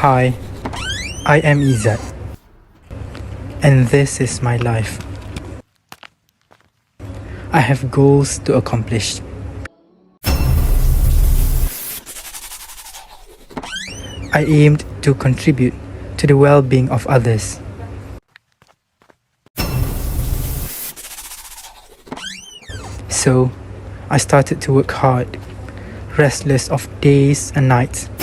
Hi, I am Izzat, and this is my life. I have goals to accomplish. I aimed to contribute to the well-being of others. So, I started to work hard, restless of days and nights.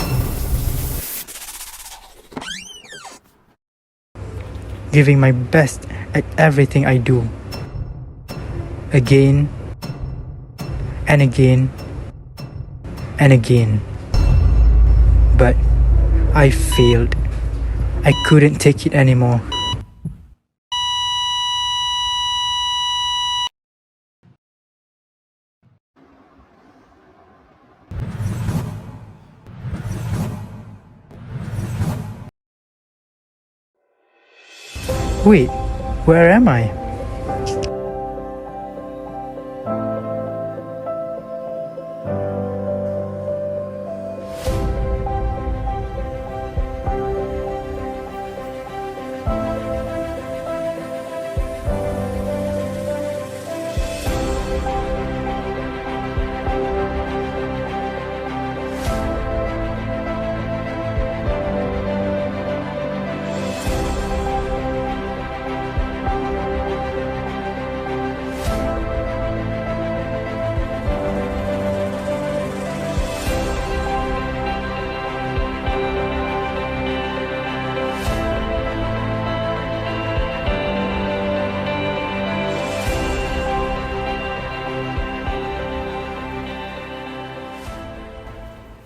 Giving my best at everything I do. Again and again and again. But I failed. I couldn't take it anymore. Wait, where am I?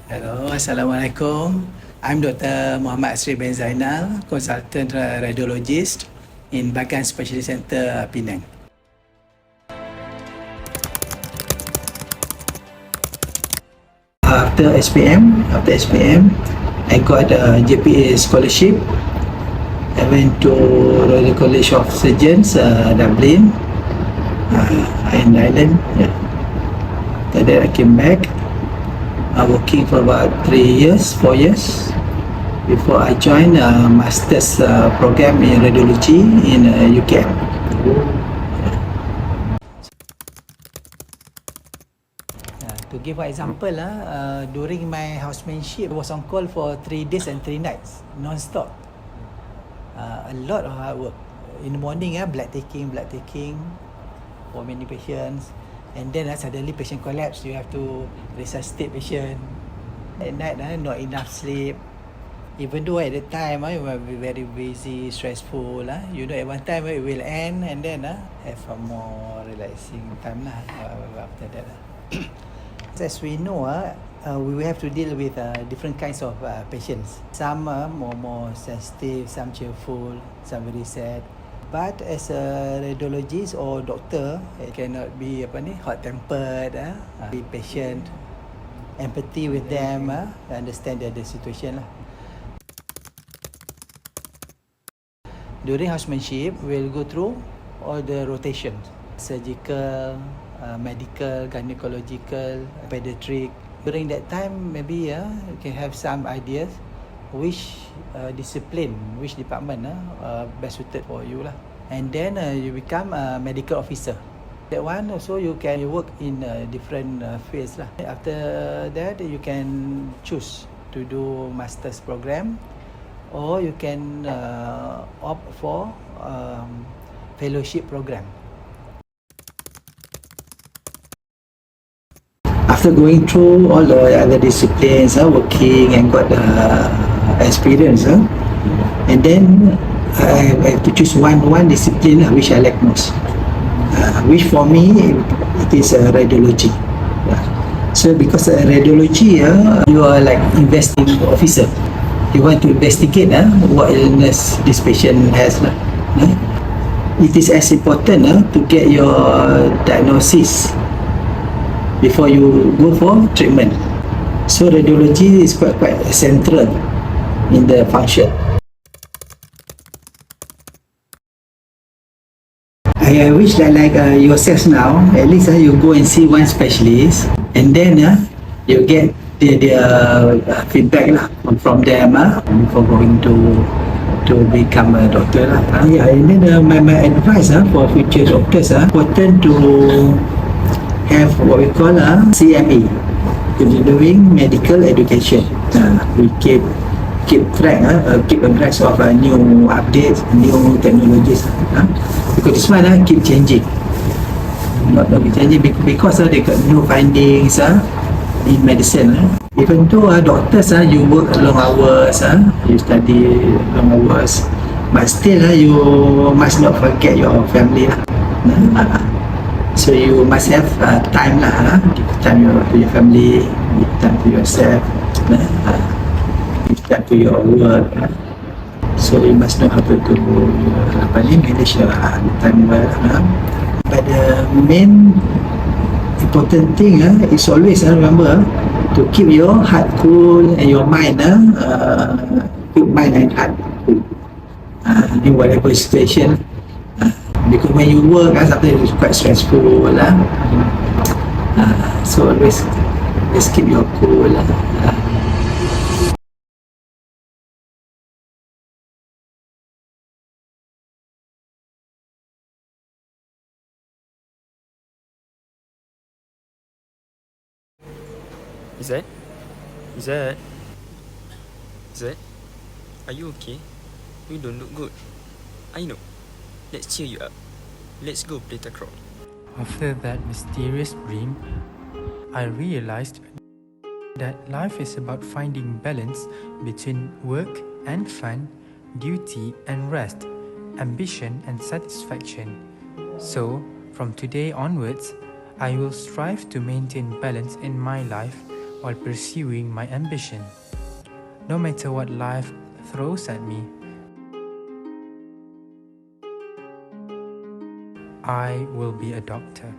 Hello, Assalamualaikum. I'm Dr. Muhammad Asri bin Zainal, consultant radiologist in Bagan Specialist Center, Penang. After SPM, I got a JPA scholarship. I went to Royal College of Surgeons, Dublin, in Ireland. Yeah. Then I came back. Working for about 4 years before I joined a master's program in radiology in UK. To give an example, during my housemanship, I was on call for 3 days and 3 nights, non-stop. A lot of hard work. In the morning, blood taking for many patients. And then suddenly patient collapse, you have to resuscitate patient. At night, not enough sleep. Even though at the time, you will be very busy, stressful. You know, at one time it will end and then have a more relaxing time after that. As we know, we will have to deal with different kinds of patients. Some are more sensitive, some cheerful, some very sad. But as a radiologist or doctor, it cannot be hot-tempered, be patient, empathy with them, understand their situation. During housemanship, we'll go through all the rotations, surgical, medical, gynecological, pediatric. During that time, maybe you can have some ideas which discipline, which department best suited for you lah. And then you become a medical officer. That one also you can work in different fields lah. After that you can choose to do master's program, or you can opt for fellowship program. After going through all the other disciplines, working and got experience, and then I have to choose one discipline which I like most, which for me it is radiology. So because radiology, you are like investing officer. You want to investigate what illness this patient has. It is as important to get your diagnosis before you go for treatment. So radiology is quite central in the function. I wish that like yourselves now, at least you go and see one specialist, and then you get their feedback lah from them before going to become a doctor lah. Yeah, and then my advice for future doctors important to have what we call CME, continuing medical education. We keep track, keep abreast of new updates, new technologies, because this one keep changing. Not keep changing because they got new findings in medicine. Even though doctors you work long hours, you study long hours, but still you must not forget your family. So you must have time give time to your family, give time to yourself, give time to your work. So you must know how to manage your time well. But the main important thing is always remember to keep your heart cool and your mind keep mind and heart cool in whatever situation. Because when you work, sometimes it's quite stressful. So always just keep your cool. Zed? Zed? Zed? Are you okay? You don't look good. I know. Let's cheer you up. Let's go play takraw. After that mysterious dream, I realized that life is about finding balance between work and fun, duty and rest, ambition and satisfaction. So, from today onwards, I will strive to maintain balance in my life while pursuing my ambition. No matter what life throws at me, I will be a doctor.